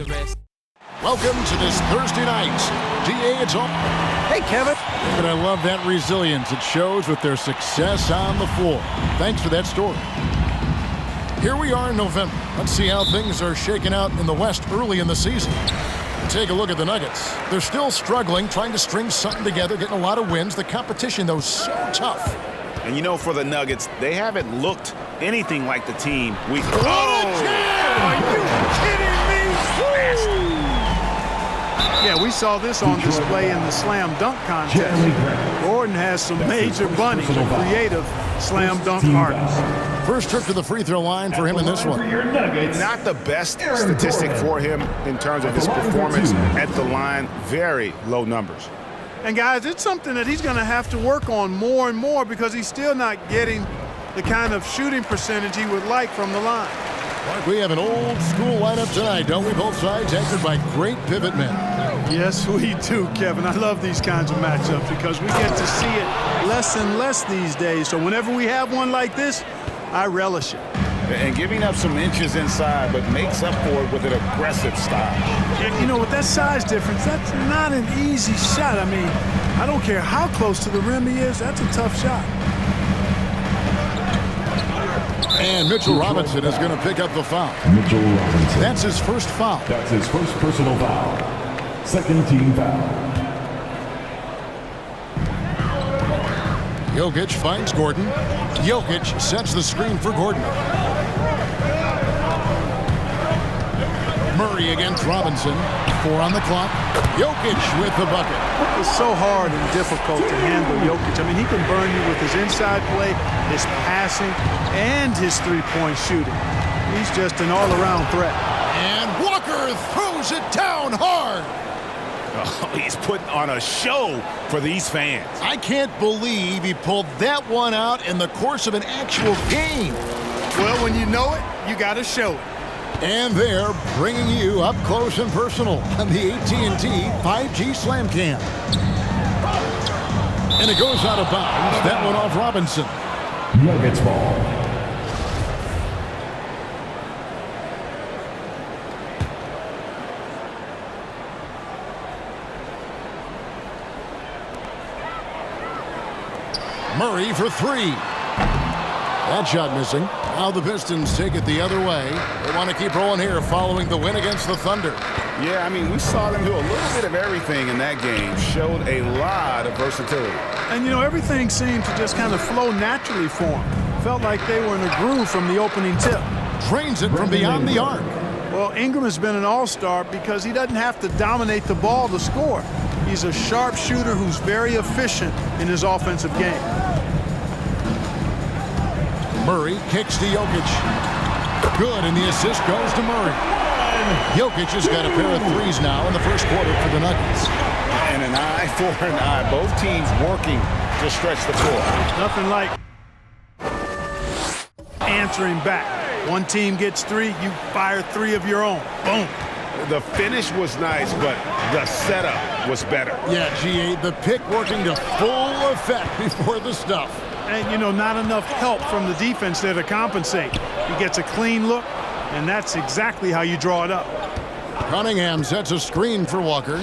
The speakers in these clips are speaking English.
house arrest. Welcome to this Thursday night. DA, it's on. Hey, Kevin. But I love that resilience. It shows with their success on the floor. Thanks for that story. Here we are in November. Let's see how things are shaking out in the West early in the season. Take a look at the Nuggets. They're still struggling, trying to string something together, getting a lot of wins. The competition, though, is so tough. And you know, for the Nuggets, they haven't looked anything like the team we... What a jam! Are you kidding me? Yeah, we saw this on display in the slam dunk contest. Gordon has some major bunnies, a creative slam dunk artist. First trip to the free throw line for him in this one. Not the best statistic for him in terms of his performance at the line. Very low numbers. And guys, it's something that he's going to have to work on more and more because he's still not getting the kind of shooting percentage he would like from the line. Mark, we have an old school lineup tonight, don't we? Both sides anchored by great pivot men. Yes, we do, Kevin. I love these kinds of matchups because we get to see it less and less these days. So whenever we have one like this, I relish it. And giving up some inches inside, but makes up for it with an aggressive style. And, you know, with that size difference, that's not an easy shot. I mean, I don't care how close to the rim he is, that's a tough shot. And Mitchell Robinson is going to pick up the foul. Mitchell Robinson. That's his first foul. That's his first personal foul. Second team foul. Jokic finds Gordon. Jokic sets the screen for Gordon. Murray against Robinson. 4 on the clock. Jokic with the bucket. It's so hard and difficult to handle Jokic. I mean, he can burn you with his inside play, his passing, and his three-point shooting. He's just an all-around threat. And Walker throws it down hard. Oh, he's putting on a show for these fans. I can't believe he pulled that one out in the course of an actual game. Well, when you know it, you got to show it. And they're bringing you up close and personal on the AT&T 5G Slam Cam. And it goes out of bounds. That one off Robinson. Nuggets ball. Murray for 3. That shot missing. Now the Pistons take it the other way. They want to keep rolling here following the win against the Thunder. Yeah, I mean, we saw them do a little bit of everything in that game. Showed a lot of versatility. And, you know, everything seemed to just kind of flow naturally for them. Felt like they were in a groove from the opening tip. Trains it from beyond the arc. Well, Ingram has been an all-star because he doesn't have to dominate the ball to score. He's a sharp shooter who's very efficient in his offensive game. Murray kicks to Jokic. Good, and the assist goes to Murray. Jokic has got a pair of threes now in the first quarter for the Nuggets. And an eye for an eye. Both teams working to stretch the floor. Nothing like answering back. One team gets 3, you fire 3 of your own. Boom. The finish was nice, but the setup was better. Yeah, GA, the pick working to full effect before the stuff. And, you know, not enough help from the defense there to compensate. He gets a clean look, and that's exactly how you draw it up. Cunningham sets a screen for Walker.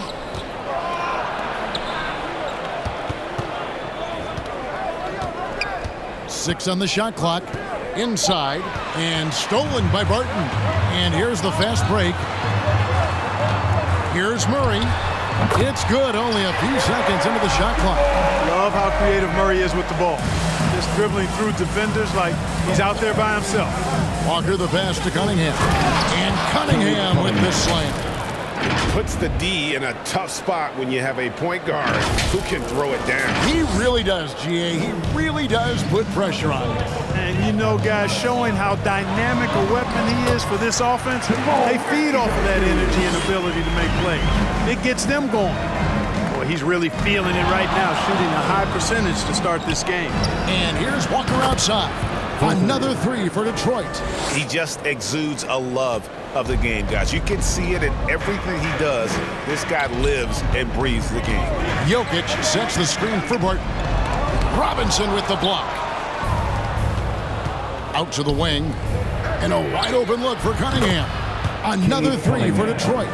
Six on the shot clock. Inside, and stolen by Barton. And here's the fast break. Here's Murray. It's good, only a few seconds into the shot clock. Love how creative Murray is with the ball. Just dribbling through defenders like he's out there by himself. Walker the pass to Cunningham. And Cunningham with the slam. Puts the D in a tough spot when you have a point guard who can throw it down. He really does, GA. He really does put pressure on him. And you know, guys, showing how dynamic a weapon he is for this offense, they feed off of that energy and ability to make plays. It gets them going. Boy, he's really feeling it right now, shooting a high percentage to start this game. And here's Walker outside. Another 3 for Detroit. He just exudes a love of the game, guys. You can see it in everything he does. This guy lives and breathes the game. Jokic sets the screen for Barton. Robinson with the block. Out to the wing. And a wide open look for Cunningham. Another three for Detroit.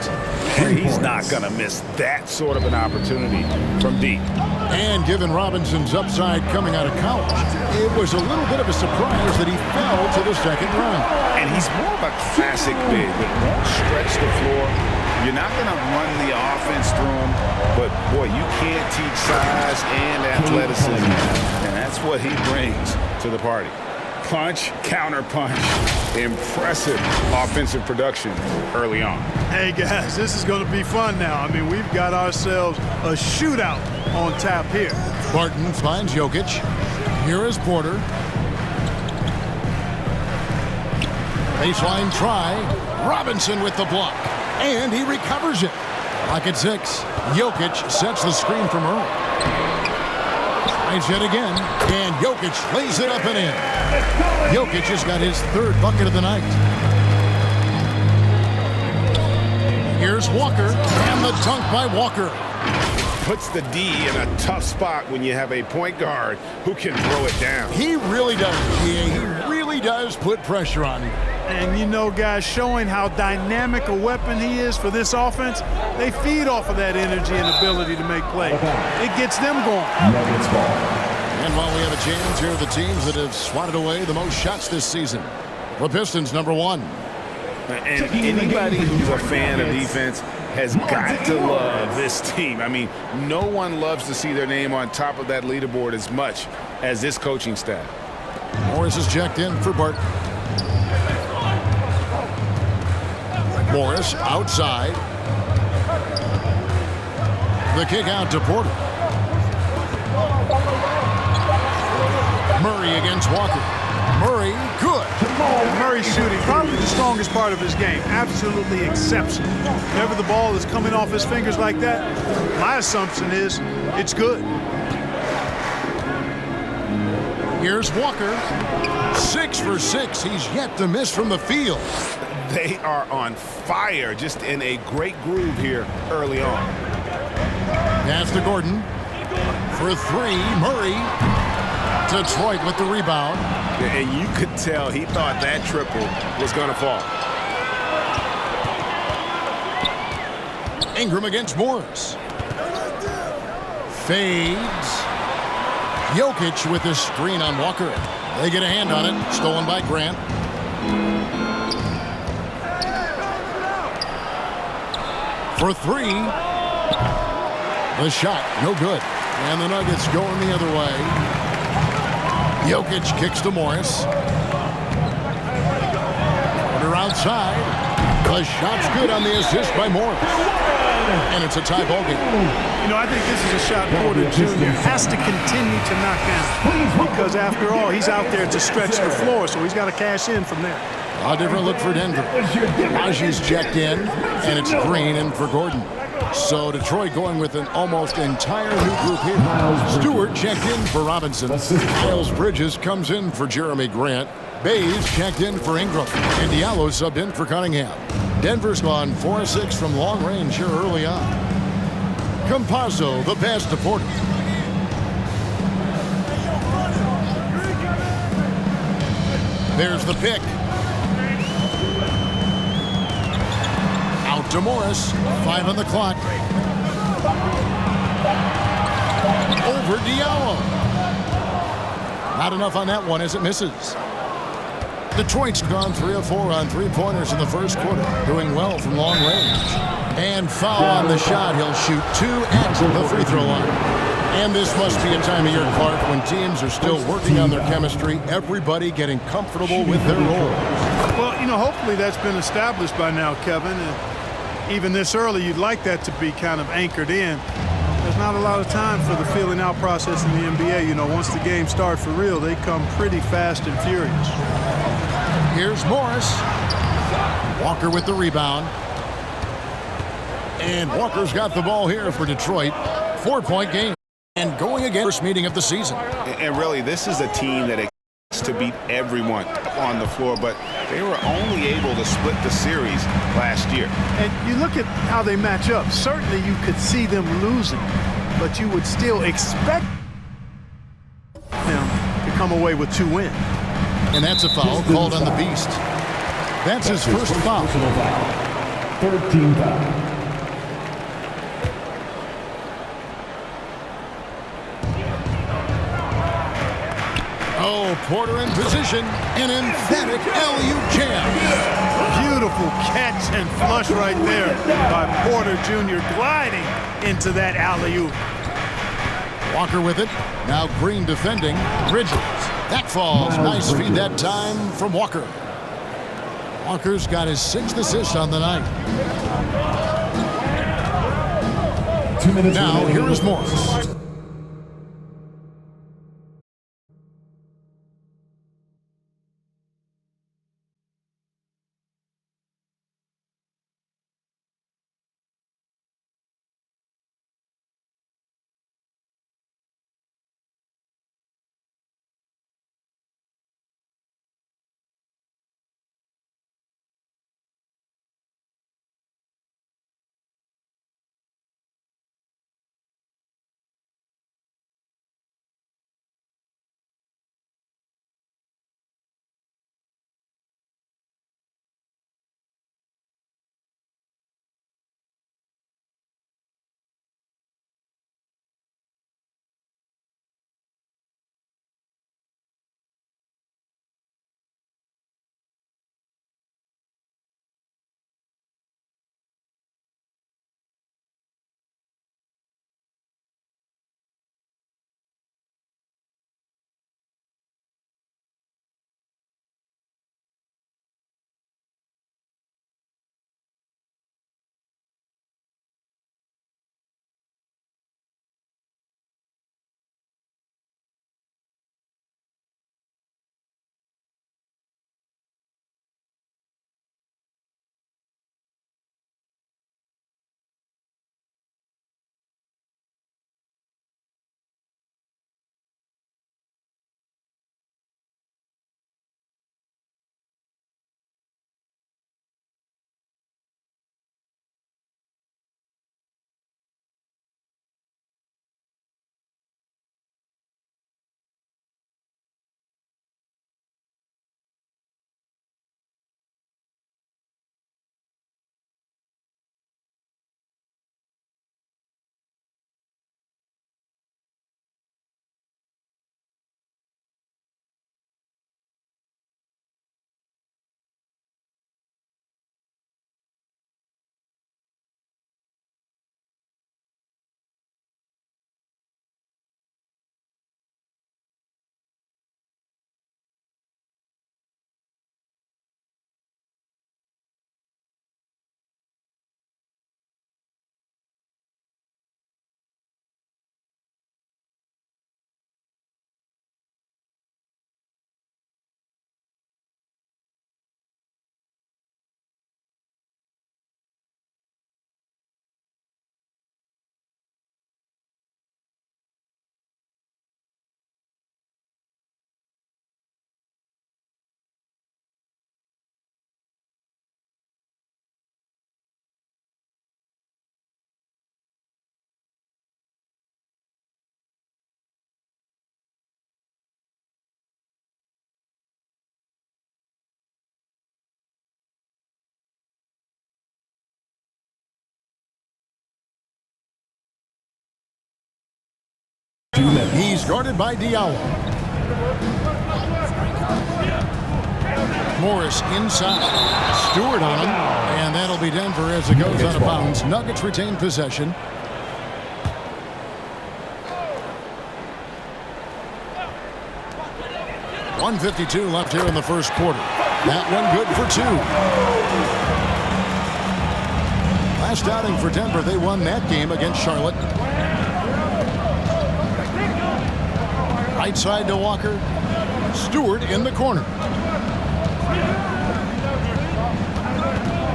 And he's not going to miss that sort of an opportunity from deep. And given Robinson's upside coming out of college, it was a little bit of a surprise that he fell to the second round. And he's more of a classic big that won't stretch the floor. You're not going to run the offense through him, but, boy, you can't teach size and athleticism, and that's what he brings to the party. Punch, counter punch, impressive offensive production early on. Hey, guys, this is going to be fun now. I mean, we've got ourselves a shootout on tap here. Barton finds Jokic. Here is Porter. Baseline try. Robinson with the block. And he recovers it. Lock at 6. Jokic sets the screen from early. Tries it again. And Jokic lays it up and in. Jokic has got his third bucket of the night. Here's Walker. And the dunk by Walker. Puts the D in a tough spot when you have a point guard who can throw it down. He really does. Yeah, he really does put pressure on him. And, you know, guys, showing how dynamic a weapon he is for this offense, they feed off of that energy and ability to make plays. It gets them going. And while we have a chance, here are the teams that have swatted away the most shots this season. The Pistons, number 1. And anybody who's a fan of defense has got to love this team. I mean, no one loves to see their name on top of that leaderboard as much as this coaching staff. Morris is checked in for Barton. Morris outside. The kick out to Porter. Murray against Walker. Murray, good. And Murray's shooting, probably the strongest part of his game. Absolutely exceptional. Whenever the ball is coming off his fingers like that, my assumption is it's good. Here's Walker. 6 for 6. He's yet to miss from the field. They are on fire, just in a great groove here early on. Pass to Gordon. For 3, Murray. Detroit with the rebound. And you could tell he thought that triple was going to fall. Ingram against Morris. Fades. Jokic with the screen on Walker. They get a hand on it. Stolen by Grant. For 3. The shot, no good. And the Nuggets going the other way. Jokic kicks to Morris. Porter outside. The shot's good on the assist by Morris. And it's a tie ball game. You know, I think this is a shot Porter Jr. has to continue to knock down. Because after all, he's out there to stretch the floor, so he's got to cash in from there. A different look for Denver. Raji's checked in, and it's Green in for Gordon. So Detroit going with an almost entire new group here. Stewart checked in for Robinson. Miles Bridges comes in for Jeremy Grant. Bays checked in for Ingram. And Diallo subbed in for Cunningham. Denver's gone 4-6 from long range here early on. Campazzo, the pass to Porter. There's the pick. Out to Morris. 5 on the clock. Over Diallo. Not enough on that one as it misses. Detroit's gone 3 of 4 on three-pointers in the first quarter, doing well from long range. And foul on the shot. He'll shoot 2 at the free throw line. And this must be a time of year, Clark, when teams are still working on their chemistry, everybody getting comfortable with their roles. Well, you know, hopefully that's been established by now, Kevin. And even this early, you'd like that to be kind of anchored in. There's not a lot of time for the feeling out process in the NBA. You know, once the game starts for real, they come pretty fast and furious. Here's Morris. Walker with the rebound. And Walker's got the ball here for Detroit. 4-point game. And going again, first meeting of the season. And really, this is a team that expects to beat everyone on the floor, but they were only able to split the series last year. And you look at how they match up. Certainly you could see them losing, but you would still expect them to come away with 2 wins. And that's a foul called on the Beast. That's his first foul. Third team foul. Oh, Porter in position. An emphatic alley-oop jam. Beautiful catch and flush right there by Porter Jr. gliding into that alley-oop. Walker with it. Now Green defending. Bridges. That falls. Nice feed that time from Walker. Walker's got his 6th assist on the night. 2 minutes Now, remaining. here is Morris. He's guarded by Diallo. Morris inside. Stewart on him. And that'll be Denver as it goes out of bounds. Nuggets retain possession. .152 left here in the first quarter. That one good for 2. Last outing for Denver, they won that game against Charlotte. Right side to Walker. Stewart in the corner.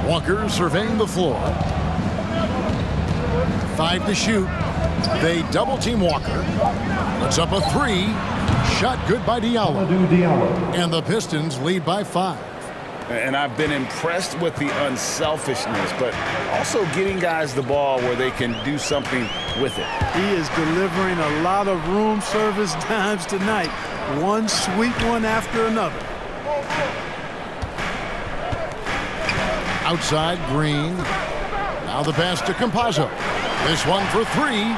Walker surveying the floor. 5 to shoot. They double team Walker. Puts up a 3. Shot good by Diallo. And the Pistons lead by 5. And I've been impressed with the unselfishness, but also getting guys the ball where they can do something with it. He is delivering a lot of room service dimes tonight. One sweet one after another. Outside, Green. Now the pass to Campazzo. This one for three.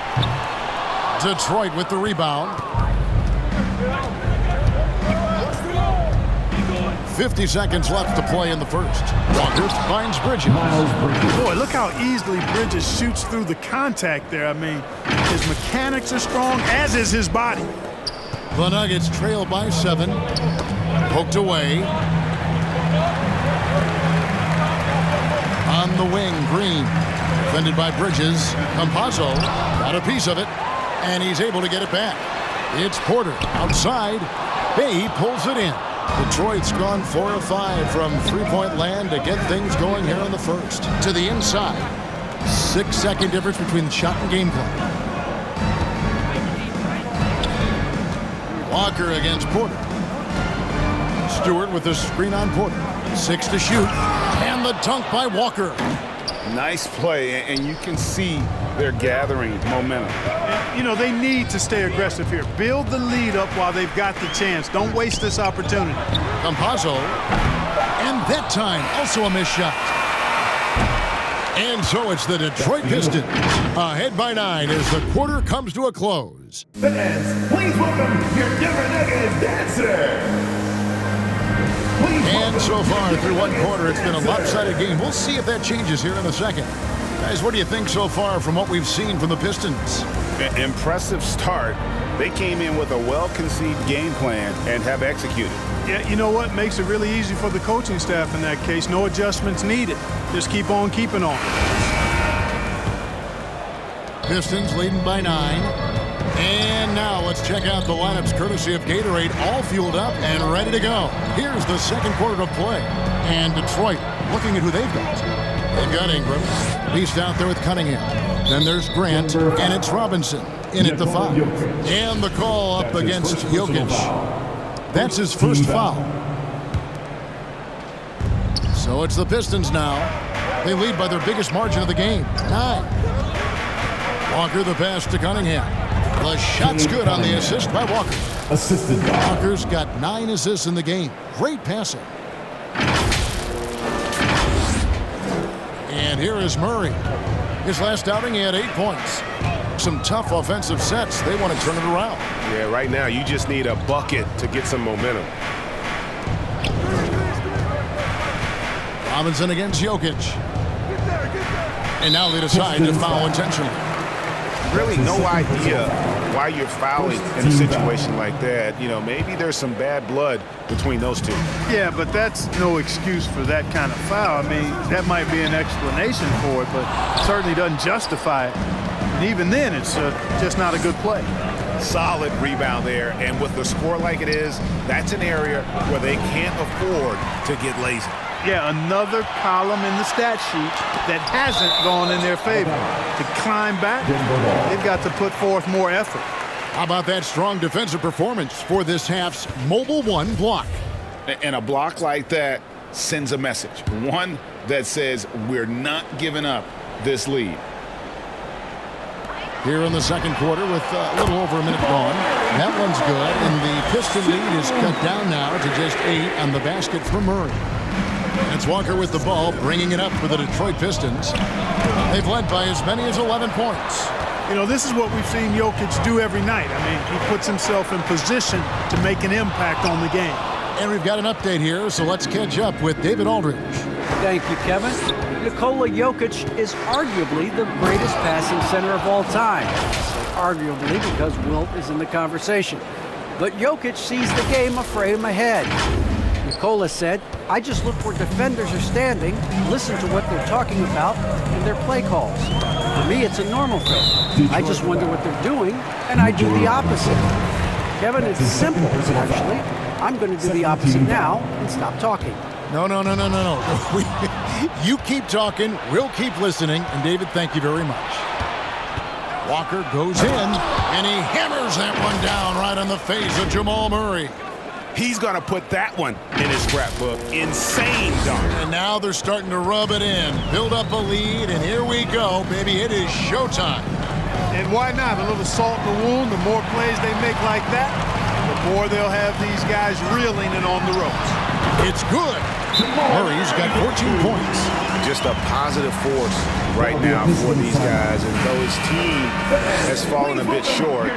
Detroit with the rebound. 50 seconds left to play in the first. Walker finds Bridges. Boy, look how easily Bridges shoots through the contact there. I mean, his mechanics are strong, as is his body. The Nuggets trail by 7. Poked away. On the wing, Green. Defended by Bridges. Campazzo got a piece of it, and he's able to get it back. It's Porter outside. Bay pulls it in. Detroit's gone 4 of 5 from three-point land to get things going here in the first. To the inside. 6-second difference between the shot and game clock. Walker against Porter. Stewart with the screen on Porter. 6 to shoot. And the dunk by Walker. Nice play, and you can see they're gathering momentum. And, you know, they need to stay aggressive here. Build the lead up while they've got the chance. Don't waste this opportunity. Campazzo. And that time, also a missed shot. And so it's the Detroit Pistons ahead by 9 as the quarter comes to a close. Fans, please welcome your Denver Nuggets dancer. And so far through one quarter, it's been a lopsided game. We'll see if that changes here in a second. Guys, what do you think so far from what we've seen from the Pistons? Impressive start. They came in with a well-conceived game plan and have executed. Yeah, you know what? Makes it really easy for the coaching staff in that case. No adjustments needed. Just keep on keeping on. Pistons leading by 9. And now let's check out the lineups courtesy of Gatorade, all fueled up and ready to go. Here's the second quarter of play. And Detroit looking at who they've got. They've got Ingram. Beast out there with Cunningham. Then there's Grant, and it's Robinson in at the 5. And the call up against Jokic. That's his first foul. So it's the Pistons now. They lead by their biggest margin of the game, 9. Walker the pass to Cunningham. The shot's good on the assist by Walker. Assisted by Walker's got 9 assists in the game. Great passing. And here is Murray. His last outing, he had 8 points. Some tough offensive sets. They want to turn it around. Yeah, right now you just need a bucket to get some momentum. Robinson against Jokic. And now they decide to foul intentionally. Really no idea why you're fouling in a situation like that. You know, maybe there's some bad blood between those two. Yeah, but that's no excuse for that kind of foul. I mean, that might be an explanation for it, but it certainly doesn't justify it. And even then, it's just not a good play. Solid rebound there, and with the score like it is, that's an area where they can't afford to get lazy. Yeah, another column in the stat sheet that hasn't gone in their favor. To climb back, they've got to put forth more effort. How about that strong defensive performance for this half's Mobile One block? And a block like that sends a message. One that says we're not giving up this lead. Here in the second quarter with a little over a minute gone. That one's good, and the Piston lead is cut down now to just 8 on the basket for Murray. It's Walker with the ball, bringing it up for the Detroit Pistons. They've led by as many as 11 points. You know, this is what we've seen Jokic do every night. I mean, he puts himself in position to make an impact on the game. And we've got an update here, so let's catch up with David Aldridge. Thank you, Kevin. Nikola Jokic is arguably the greatest passing center of all time. Arguably because Wilt is in the conversation. But Jokic sees the game a frame ahead. Nikola said, I just look where defenders are standing, listen to what they're talking about, and their play calls. For me, it's a normal thing. I just wonder what they're doing, and I do the opposite. Kevin, it's simple, actually. I'm going to do the opposite now and stop talking. No. You keep talking, we'll keep listening, and David, thank you very much. Walker goes in, and he hammers that one down right on the face of Jamal Murray. He's going to put that one in his scrapbook. Insane dunk. And now they're starting to rub it in, build up a lead, and here we go, baby. It is showtime. And why not? A little salt in the wound. The more plays they make like that, the more they'll have these guys reeling and on the ropes. It's good. Murray's got 14 points. just a positive force right now for these guys. And though his team has fallen a bit short,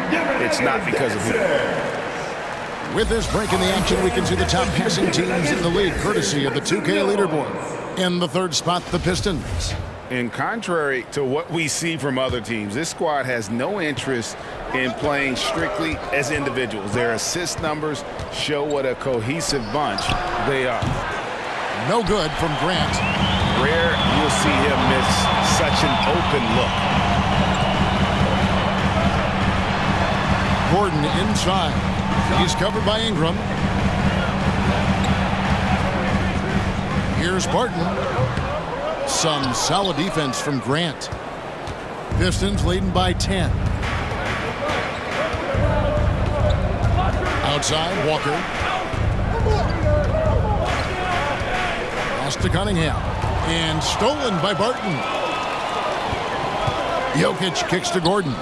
it's not because of him. With this break in the action, we can see the top passing teams in the league, courtesy of the 2K leaderboard. In the third spot, the Pistons. And contrary to what we see from other teams, this squad has no interest in playing strictly as individuals. Their assist numbers show what a cohesive bunch they are. No good from Grant. Rare you'll see him miss such an open look. Gordon inside. He's covered by Ingram. Here's Barton. Some solid defense from Grant. Pistons leading by 10. Outside, Walker. Pass to Cunningham. And stolen by Barton. Jokic kicks to Gordon.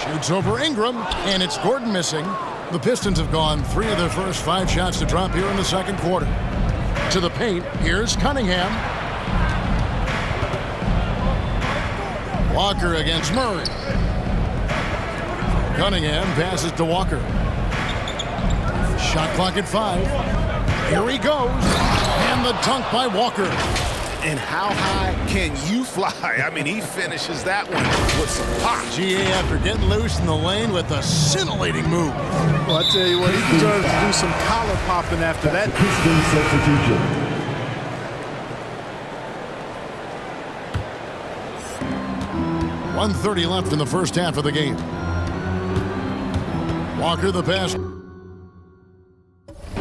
Shoots over Ingram, and it's Gordon missing. The Pistons have gone 3 of their first 5 shots to drop here in the second quarter. To the paint, here's Cunningham. Walker against Murray. Cunningham passes to Walker. Shot clock at 5. Here he goes. And the dunk by Walker. And how high can you fly? I mean, he finishes that one with some pop. GA after getting loose in the lane with a scintillating move. Well, I tell you what, he deserves to do some collar popping after that. Pistons substitution. .130 left in the first half of the game. Walker the pass.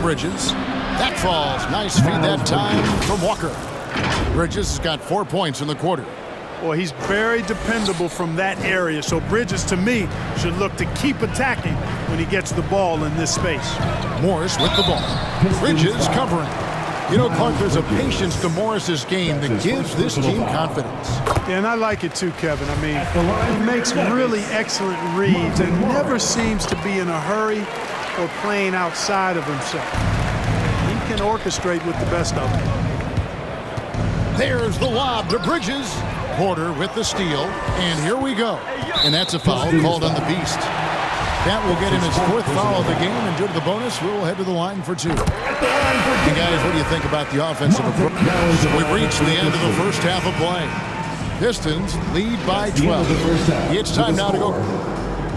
Bridges. That falls. Nice feed that time from Walker. Bridges has got 4 points in the quarter. Boy, he's very dependable from that area. So Bridges, to me, should look to keep attacking when he gets the ball in this space. Morris with the ball. Bridges covering. You know, Clark, there's a patience to Morris's game that gives this team confidence. Yeah, and I like it too, Kevin. I mean, he makes really excellent reads and never seems to be in a hurry or playing outside of himself. He can orchestrate with the best of them. There's the lob to Bridges. Porter with the steal, and here we go. And that's a foul called on the Beast. That will get him his 4th foul of the game, and due to the bonus, we'll head to the line for 2. And guys, what do you think about the offensive approach? We've reached the end of the first half of play. Pistons lead by 12. It's time now to go.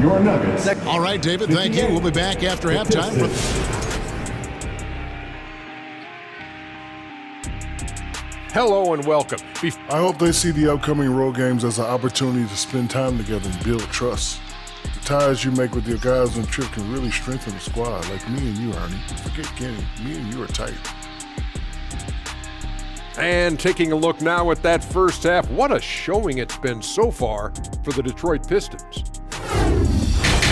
Your Nuggets. All right, David, thank you. We'll be back after halftime. Hello and welcome. I hope they see the upcoming road games as an opportunity to spend time together and build trust. The ties you make with your guys on the trip can really strengthen the squad, like me and you, Ernie. Forget Kenny, me and you are tight. And taking a look now at that first half, what a showing it's been so far for the Detroit Pistons.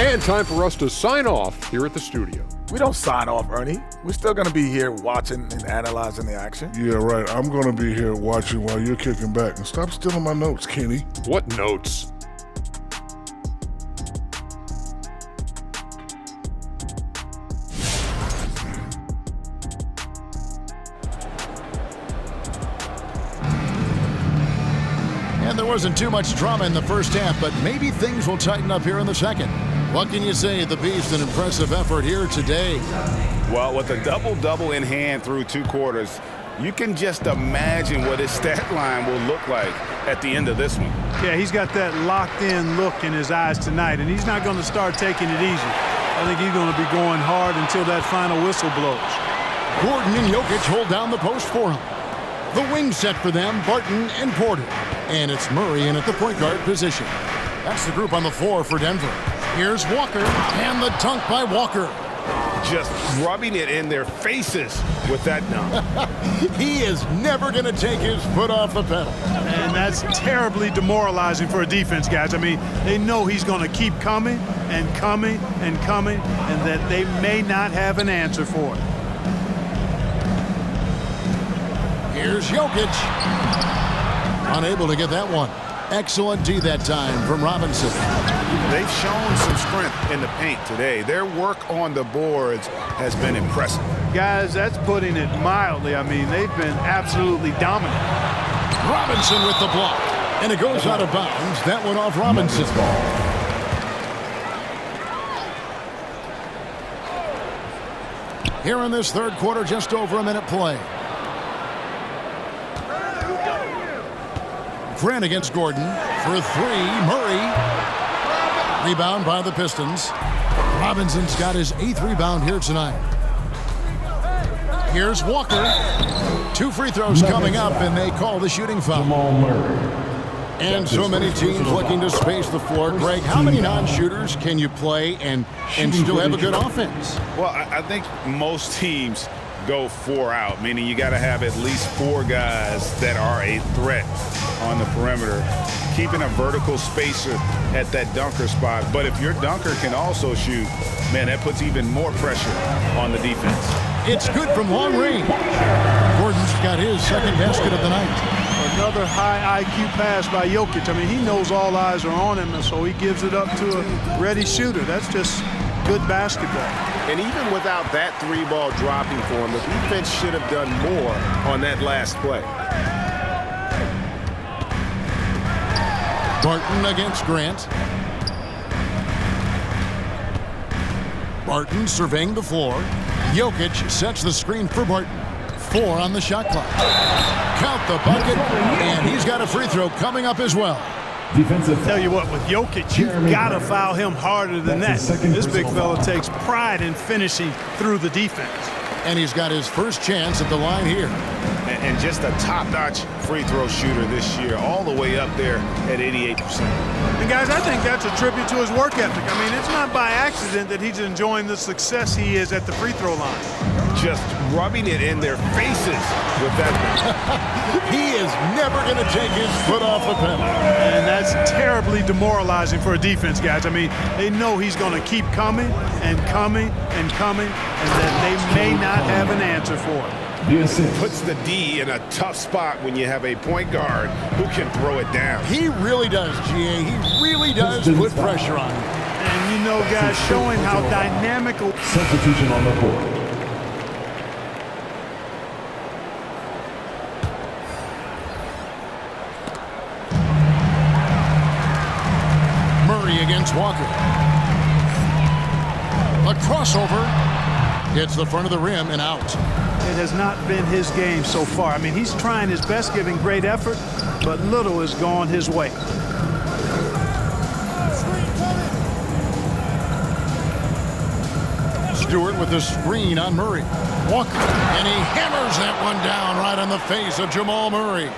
And time for us to sign off here at the studio. We don't sign off, Ernie. We're still going to be here watching and analyzing the action. Yeah, right. I'm going to be here watching while you're kicking back. And stop stealing my notes, Kenny. What notes? And there wasn't too much drama in the first half, but maybe things will tighten up here in the second. What can you say? The Beast, an impressive effort here today. Well, with a double-double in hand through 2 quarters, you can just imagine what his stat line will look like at the end of this one. Yeah, he's got that locked-in look in his eyes tonight, and he's not going to start taking it easy. I think he's going to be going hard until that final whistle blows. Gordon and Jokic hold down the post for him. The wing set for them, Barton and Porter. And it's Murray in at the point guard position. That's the group on the floor for Denver. Here's Walker, and the dunk by Walker. Just rubbing it in their faces with that dunk. He is never going to take his foot off the pedal. And that's terribly demoralizing for a defense, guys. I mean, they know he's going to keep coming and coming and coming, and that they may not have an answer for it. Here's Jokic. Unable to get that one. Excellent D that time from Robinson. They've shown some strength in the paint today. Their work on the boards has been impressive. Guys, that's putting it mildly. I mean, they've been absolutely dominant. Robinson with the block. And it goes out of bounds. That one off Robinson. Here in this third quarter, just over a minute play. Grant against Gordon for three. Murray. Rebound by the Pistons. Robinson's got his 8th rebound here tonight. Here's Walker. 2 free throws coming up, and they call the shooting foul. And so many teams looking to space the floor. Greg, how many non-shooters can you play and still have a good offense? Well, I think most teams go 4 out, meaning you got to have at least 4 guys that are a threat on the perimeter, keeping a vertical spacer at that dunker spot. But if your dunker can also shoot, man, that puts even more pressure on the defense. It's good from long range. Gordon's got his 2nd basket of the night. Another high IQ pass by Jokic. I mean, he knows all eyes are on him, and so he gives it up to a ready shooter. That's just good basketball. And even without that 3-ball dropping for him, the defense should have done more on that last play. Barton against Grant. Barton surveying the floor. Jokic sets the screen for Barton. 4 on the shot clock. Count the bucket, and he's got a free throw coming up as well. Tell you what, with Jokic, you've got to foul him harder than that. This big fella takes pride in finishing through the defense. And he's got his first chance at the line here. And just a top-notch free throw shooter this year, all the way up there at 88%. And guys, I think that's a tribute to his work ethic. I mean, it's not by accident that he's enjoying the success he is at the free throw line. Just rubbing it in their faces with that. He is never going to take his foot off the pedal. And that's terribly demoralizing for a defense, guys. I mean, they know he's going to keep coming and coming and coming, and that they may not have an answer for it. Puts the D in a tough spot when you have a point guard who can throw it down. He really does, GA. He really does put pressure on him. And you know, guys, showing how dynamic. Substitution on the board. Murray against Walker. A crossover. Hits the front of the rim and out. It has not been his game so far. I mean, he's trying his best, giving great effort, but little has gone his way. Stewart with the screen on Murray. Walker, and he hammers that one down right on the face of Jamal Murray.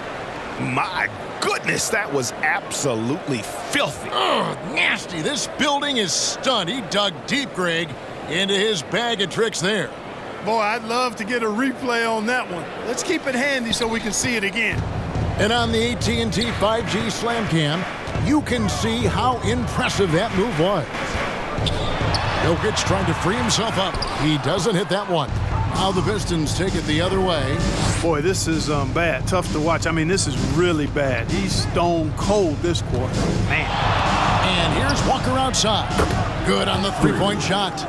My goodness, that was absolutely filthy. Ugh, nasty. This building is stunned. He dug deep, Greg, into his bag of tricks there. Boy, I'd love to get a replay on that one. Let's keep it handy so we can see it again. And on the AT&T 5G Slam Cam, you can see how impressive that move was. Jokic trying to free himself up. He doesn't hit that one. Now the Pistons take it the other way. Boy, this is bad. Tough to watch. I mean, this is really bad. He's stone cold this quarter. Man. And here's Walker outside. Good on the three-point shot.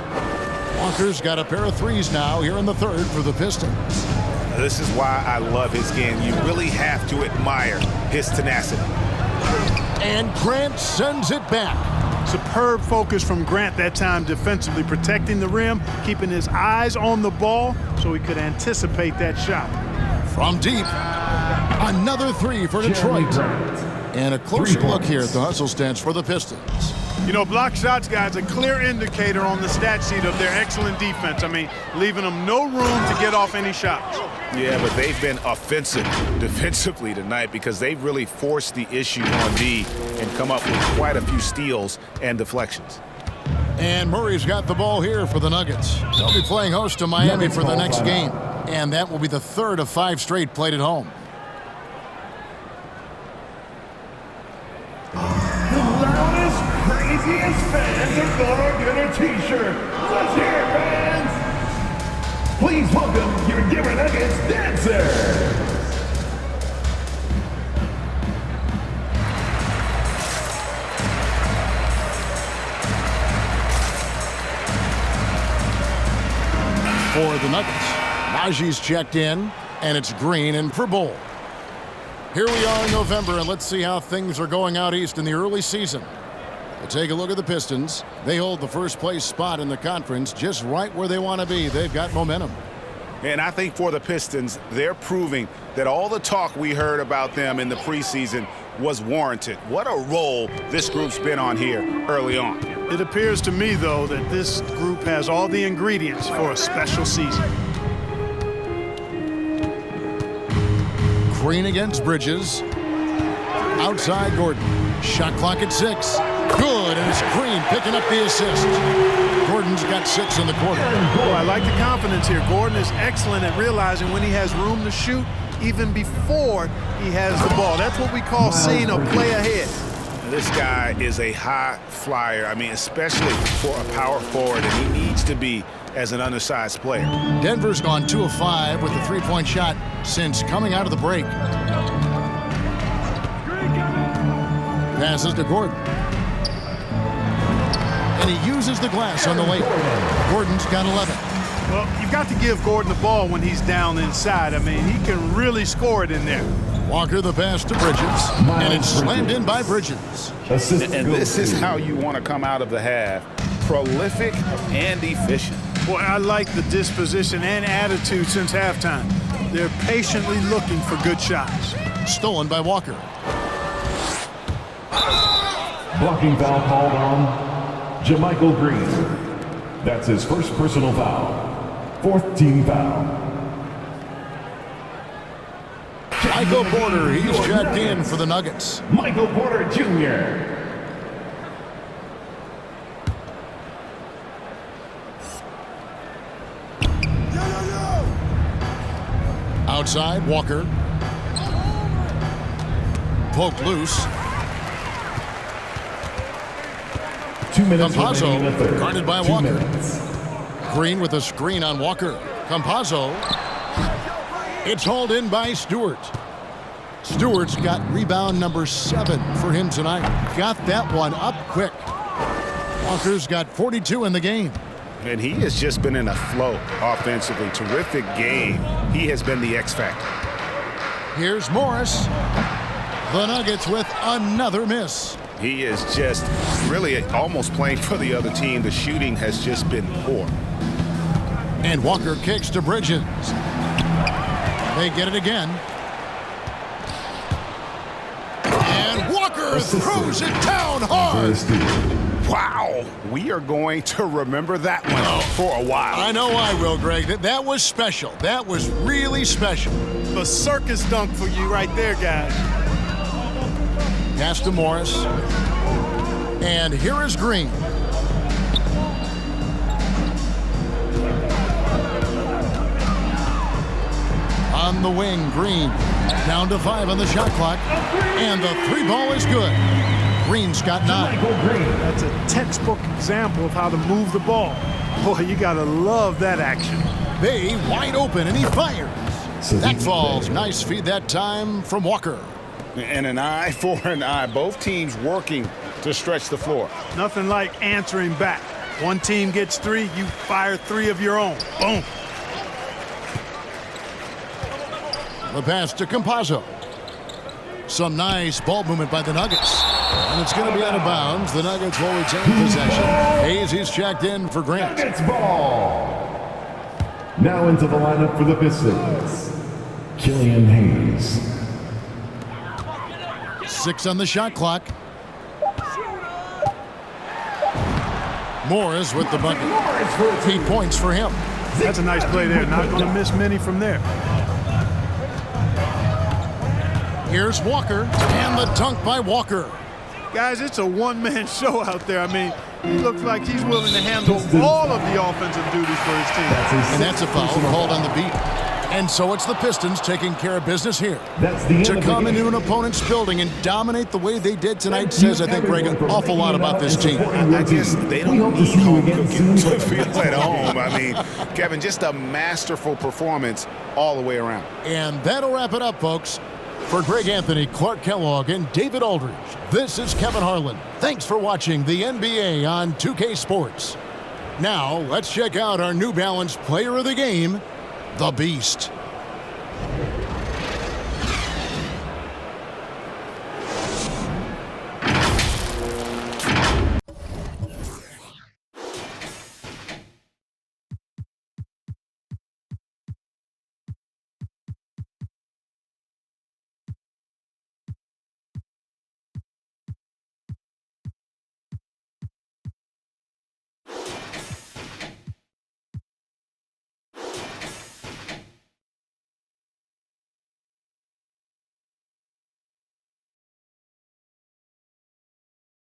Walker's got a pair of threes now here in the third for the Pistons. This is why I love his game. You really have to admire his tenacity. And Grant sends it back. Superb focus from Grant that time defensively, protecting the rim, keeping his eyes on the ball so he could anticipate that shot. From deep, another three for Detroit. And a closer look here at the hustle stats for the Pistons. You know, block shots, guys, a clear indicator on the stat sheet of their excellent defense. I mean, leaving them no room to get off any shots. Yeah, but they've been offensive defensively tonight because they've really forced the issue on D and come up with quite a few steals and deflections. And Murray's got the ball here for the Nuggets. They'll be playing host to Miami for the next game. And that will be the third of 5 straight played at home. Craziest fans are gonna get a t-shirt. Let's hear it, fans. Please welcome your Denver Nuggets dancers. For the Nuggets, Najee's checked in, and it's Green in for Bull. Here we are in November, and let's see how things are going out east in the early season. To take a look at the Pistons, they hold the first place spot in the conference just right where they want to be. They've got momentum. And I think for the Pistons, they're proving that all the talk we heard about them in the preseason was warranted. What a role this group's been on here early on. It appears to me, though, that this group has all the ingredients for a special season. Green against Bridges. Outside Gordon. Shot clock at 6. Good, and it's Green picking up the assist. Gordon's got 6 in the quarter. Oh, I like the confidence here. Gordon is excellent at realizing when he has room to shoot even before he has the ball. That's what we call seeing a play ahead. This guy is a high flyer. I mean, especially for a power forward, and he needs to be as an undersized player. Denver's gone 2 of 5 with the three-point shot since coming out of the break. Passes to Gordon. And he uses the glass on the way. Gordon's got 11. Well, you've got to give Gordon the ball when he's down inside. I mean, he can really score it in there. Walker the pass to Bridges, and it's slammed in by Bridges. And this is how you want to come out of the half. Prolific and efficient. Boy, I like the disposition and attitude since halftime. They're patiently looking for good shots. Stolen by Walker. Blocking foul called on JaMychal Green. That's his first personal foul. 4th team foul. Michael Porter, he's checked in for the Nuggets. Michael Porter Jr. Outside, Walker. Poked loose. 2 minutes Campazzo, remaining in the third. guarded by 2 Walker. minutes. Green with a screen on Walker. Campazzo. It's hauled in by Stewart. Stewart's got rebound number 7 for him tonight. Got that one up quick. Walker's got 42 in the game. And he has just been in a flow offensively. Terrific game. He has been the X factor. Here's Morris. The Nuggets with another miss. He is just really almost playing for the other team. The shooting has just been poor. And Walker kicks to Bridges. They get it again. And Walker throws it down hard. Wow. We are going to remember that one for a while. I know I will, Greg. That was special. That was really special. A circus dunk for you right there, guys. Pass to Morris. And here is Green. On the wing, Green. Down to 5 on the shot clock. And the 3 ball is good. Green's got 9. That's a textbook example of how to move the ball. Boy, you got to love that action. Bay wide open, and he fires. That falls. Nice feed that time from Walker. And an eye for an eye. Both teams working to stretch the floor. Nothing like answering back. One team gets 3, you fire 3 of your own. Boom. The pass to Campazzo. Some nice ball movement by the Nuggets. And it's going to be out of bounds. The Nuggets will retain possession. Hayes, he's checked in for Grant. Nuggets ball. Now into the lineup for the Pistons. Killian Hayes. 6 on the shot clock. Morris with the bucket. 8 points for him. That's a nice play there. Not going to miss many from there. Here's Walker, and the dunk by Walker. Guys, it's a one-man show out there. I mean, he looks like he's willing to handle all of the offensive duties for his team. And that's a foul called on the beat. And so it's the Pistons taking care of business here. To come into an opponent's building and dominate the way they did tonight says, I think, Greg, an awful lot about this team. I guess they don't need home cooking to feel at home. I mean, Kevin, just a masterful performance all the way around. And that'll wrap it up, folks. For Greg Anthony, Clark Kellogg, and David Aldridge, this is Kevin Harlan. Thanks for watching the NBA on 2K Sports. Now, let's check out our New Balance player of the game, the Beast.